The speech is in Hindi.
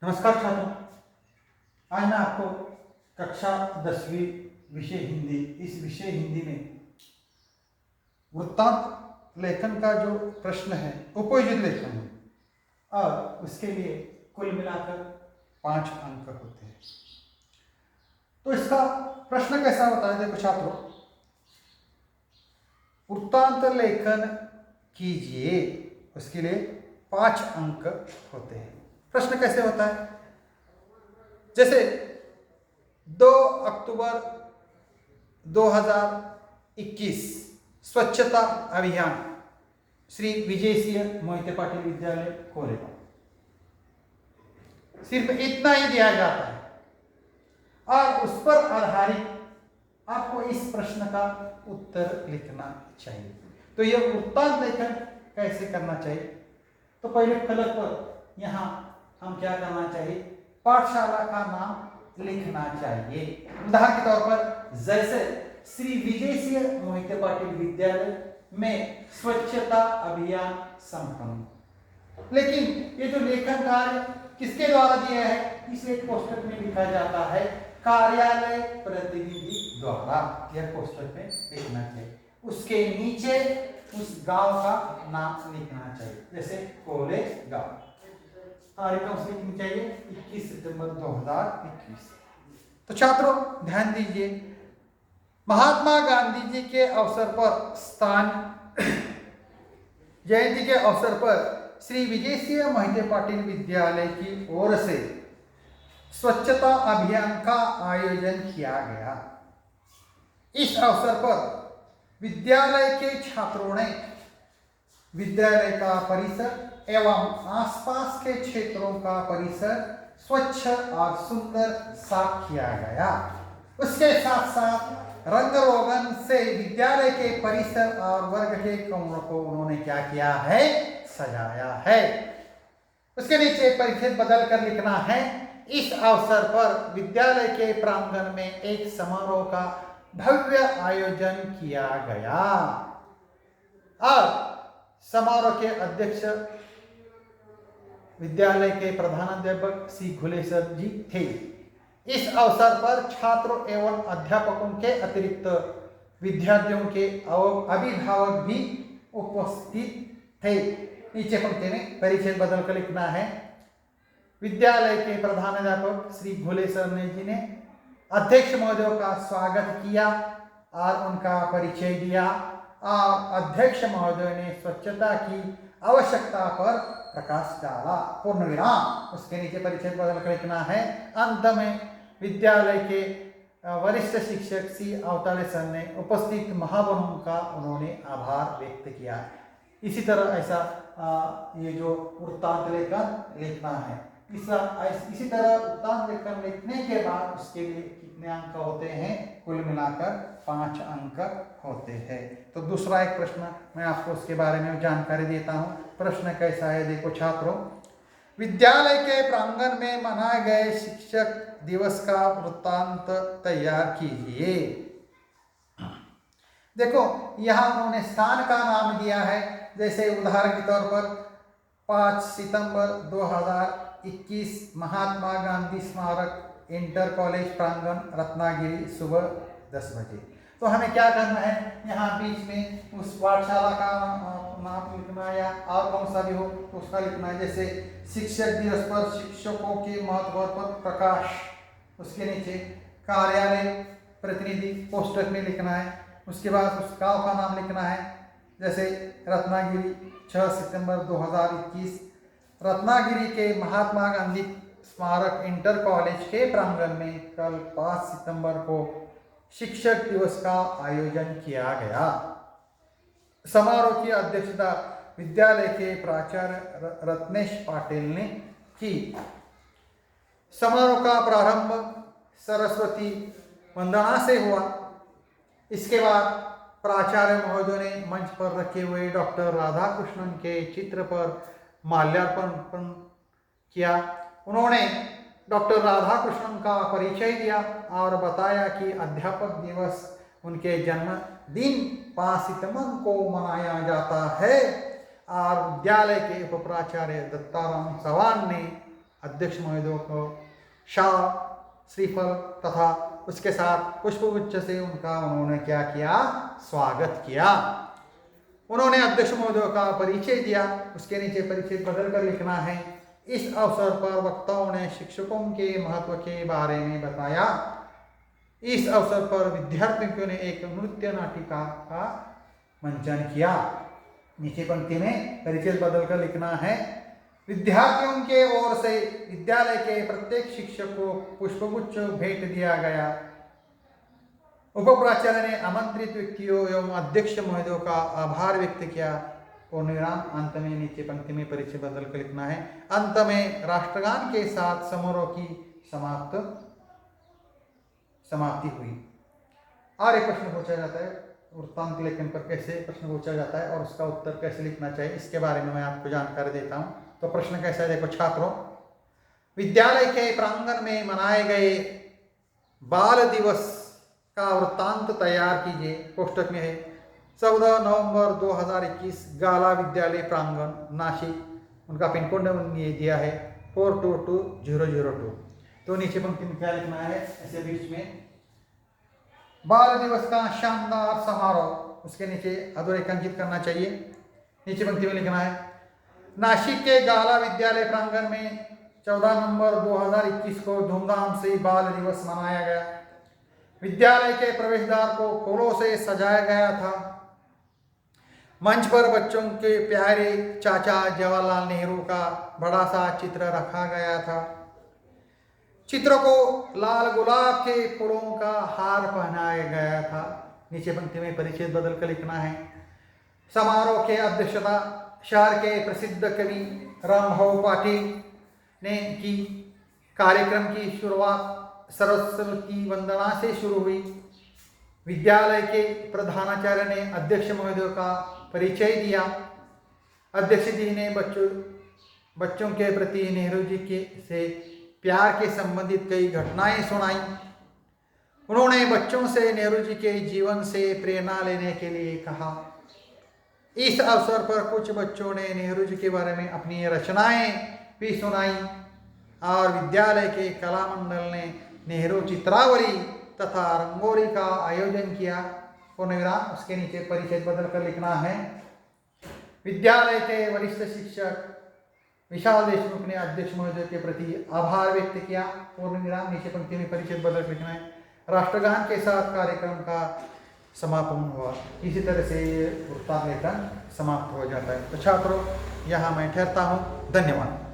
नमस्कार छात्रों, आज मैं आपको कक्षा 10वीं विषय हिंदी, इस विषय हिंदी में वृत्तांत लेखन का जो प्रश्न है उपयोजित लेखन है और उसके लिए कुल मिलाकर 5 अंक होते हैं। तो इसका प्रश्न कैसा होता है? देखो छात्रों, वृत्तांत लेखन कीजिए, उसके लिए 5 अंक होते हैं। प्रश्न कैसे होता है? जैसे 2 अक्टूबर 2021 स्वच्छता अभियान श्री विजय सिंह मोहिते पाटिल विद्यालय कोरेगांव, सिर्फ इतना ही दिया जाता है और उस पर आधारित आपको इस प्रश्न का उत्तर लिखना चाहिए। तो यह वृत्तांत लेखन कैसे करना चाहिए? तो पहले फलक पर यहाँ हम क्या करना चाहिए? पाठशाला का नाम लिखना चाहिए। उदाहरण के तौर पर जैसे श्री विजय सिंह मोहिते पाटिल विद्यालय में स्वच्छता अभियान संपन्न। लेकिन ये जो लेखन कार्य किसके द्वारा दिया है, इसे कोष्ठक में लिखा जाता है कार्यालय प्रतिनिधि द्वारा। यह कोष्ठक में लिखना चाहिए। उसके नीचे उस गांव का नाम लिखना चाहिए, जैसे कोरेगांव। तारीख उसकी लिखनी चाहिए 21 सितंबर 2021। तो छात्रों ध्यान दीजिए, महात्मा गांधी जी के अवसर पर जयंती के अवसर पर श्री विजय सिंह मोहिते पाटिल विद्यालय की ओर से स्वच्छता अभियान का आयोजन किया गया। इस अवसर पर विद्यालय के छात्रों ने विद्यालय का परिसर एवं आसपास के क्षेत्रों का परिसर स्वच्छ और सुंदर साफ किया गया। उसके साथ साथ रंग रोगन से विद्यालय के परिसर और वर्ग के कमरों को उन्होंने क्या किया है? सजाया है। उसके नीचे परिच्छेद बदल कर लिखना है, इस अवसर पर विद्यालय के प्रांगण में एक समारोह का भव्य आयोजन किया गया और समारोह के अध्यक्ष विद्यालय के प्रधानाध्यापक श्री घुलेसर जी थे। इस अवसर पर छात्रों एवं अध्यापकों के अतिरिक्त विद्यार्थियों के अभिभावक भी उपस्थित थे। नीचे पंक्ति में परिच्छेद बदल कर लिखना है, विद्यालय के प्रधानाध्यापक श्री घुलेसर जी ने अध्यक्ष महोदय का स्वागत किया और उनका परिचय दिया और अध्यक्ष महोदय ने स्वच्छता की आवश्यकता पर प्रकाश डाला। पूर्ण विराम। उसके नीचे परिच्छेद बदल कर लिखना है, अंत में विद्यालय के वरिष्ठ शिक्षक श्री अवतारे सर ने उपस्थित महामहिमों का उन्होंने आभार व्यक्त किया। इसी तरह ऐसा ये जो वृत्तांत लेखन लिखना है, इसी तरह वृत्तांत लेखन लिखने के बाद उसके लिए कितने अंक होते हैं? कुल मिलाकर 5 अंक होते हैं। तो दूसरा एक प्रश्न मैं आपको उसके बारे में जानकारी देता हूं। प्रश्न कैसा है? देखो छात्रों, विद्यालय के प्रांगण में मनाए गए शिक्षक दिवस का वृत्तांत तैयार कीजिए। देखो यहाँ उन्होंने स्थान का नाम दिया है, जैसे उदाहरण के तौर पर 5 सितंबर 2021 महात्मा गांधी स्मारक इंटर कॉलेज प्रांगण रत्नागिरी सुबह 10 बजे। तो हमें क्या करना है? यहाँ बीच में उस पाठशाला का नाम लिखना या और कौन सा भी हो तो उसका लिखना है। जैसे शिक्षक दिवस पर शिक्षकों के महत्व पर प्रकाश, उसके नीचे कार्यालय प्रतिनिधि कोष्ठक में लिखना है। उसके बाद उस गाँव का नाम लिखना है, जैसे रत्नागिरी 6 सितंबर 2021 रत्नागिरी के महात्मा गांधी स्मारक इंटर कॉलेज के प्रांगण में कल 5 सितंबर को शिक्षक दिवस का आयोजन किया गया। समारोह की अध्यक्षता विद्यालय के प्राचार्य रत्नेश पाटिल ने की। समारोह का प्रारंभ सरस्वती वंदना से हुआ। इसके बाद प्राचार्य महोदय ने मंच पर रखे हुए डॉक्टर राधाकृष्णन के चित्र पर माल्यार्पण किया। उन्होंने डॉक्टर राधाकृष्णन का परिचय दिया और बताया कि अध्यापक दिवस उनके जन्मदिन 5 सितंबर को मनाया जाता है और विद्यालय के उप प्राचार्य दत्ताराम चव्हाण ने अध्यक्ष महोदय को शाल, श्रीफल तथा उसके साथ पुष्पगुच्छ से उन्होंने क्या किया, स्वागत किया। उन्होंने अध्यक्ष महोदय का परिचय दिया। उसके नीचे परिचय बदल कर लिखना है। इस अवसर पर वक्ताओं ने शिक्षकों के महत्व के बारे में बताया। इस अवसर पर विद्यार्थियों ने एक नृत्य नाटिका का मंचन किया। नीचे पंक्ति में परिचय बदल कर लिखना है। विद्यार्थियों के ओर से विद्यालय के प्रत्येक शिक्षक को पुष्पगुच्छ भेंट दिया गया। उपप्राचार्य ने आमंत्रित व्यक्तियों एवं अध्यक्ष महोदय का आभार व्यक्त किया। पूर्णविराम। अंत में नीचे पंक्ति में परिचय बदल कर लिखना है। अंत में राष्ट्रगान के साथ समारोह की समाप्ति हुई। और एक प्रश्न पूछा जाता है, वृत्तांत लेखन पर कैसे प्रश्न पूछा जाता है और उसका उत्तर कैसे लिखना चाहिए, इसके बारे में मैं आपको जानकारी देता हूं। तो प्रश्न कैसा है, देखो छात्रों, विद्यालय के प्रांगण में मनाए गए बाल दिवस का वृत्तांत तैयार कीजिए। कोष्टक में है 14 नवंबर 2021 गाला विद्यालय प्रांगण नासिक। उनका पिन कोड ये दिया है 422002। तो नीचे पंक्ति में क्या लिखना है, ऐसे बीच में बाल दिवस का शानदार समारोह, उसके नीचे अधोरेखांकित करना चाहिए। नीचे पंक्ति में लिखना है नासिक के गाला विद्यालय प्रांगण में 14 नवंबर 2021 को धूमधाम से बाल दिवस मनाया गया। विद्यालय के प्रवेश द्वार को फूलों से सजाया गया था। मंच पर बच्चों के प्यारे चाचा जवाहरलाल नेहरू का बड़ा सा चित्र रखा गया था। चित्र को लाल गुलाब के फूलों का हार पहनाया गया था। नीचे पंक्ति में परिचय बदल कर लिखना है। समारोह के अध्यक्षता शहर के प्रसिद्ध कवि रामभाऊ पाटिल ने की। कार्यक्रम की शुरुआत सरस्वती वंदना से शुरू हुई। विद्यालय के प्रधानाचार्य ने अध्यक्ष महोदय का परिचय दिया। अध्यक्ष जी ने बच्चों के प्रति नेहरू जी के से प्यार के संबंधित कई घटनाएं सुनाई। उन्होंने बच्चों से नेहरू जी के जीवन से प्रेरणा लेने के लिए कहा। इस अवसर पर कुछ बच्चों ने नेहरू जी के बारे में अपनी रचनाएं भी सुनाई और विद्यालय के कला मंडल ने नेहरू चित्रावली तथा रंगोली का आयोजन किया। पूर्णविराम। उसके नीचे परिचय बदल कर लिखना है। विद्यालय के वरिष्ठ शिक्षक विशाल देशमुख ने अध्यक्ष महोदय के प्रति आभार व्यक्त किया। पूर्णविराम। नीचे पंक्ति में परिचय बदल कर लिखना है। राष्ट्रगान के साथ कार्यक्रम का समापन हुआ। इसी तरह से वृत्तांत लेखन समाप्त हो जाता है। तो छात्रों, यहाँ मैं ठहरता हूँ। धन्यवाद।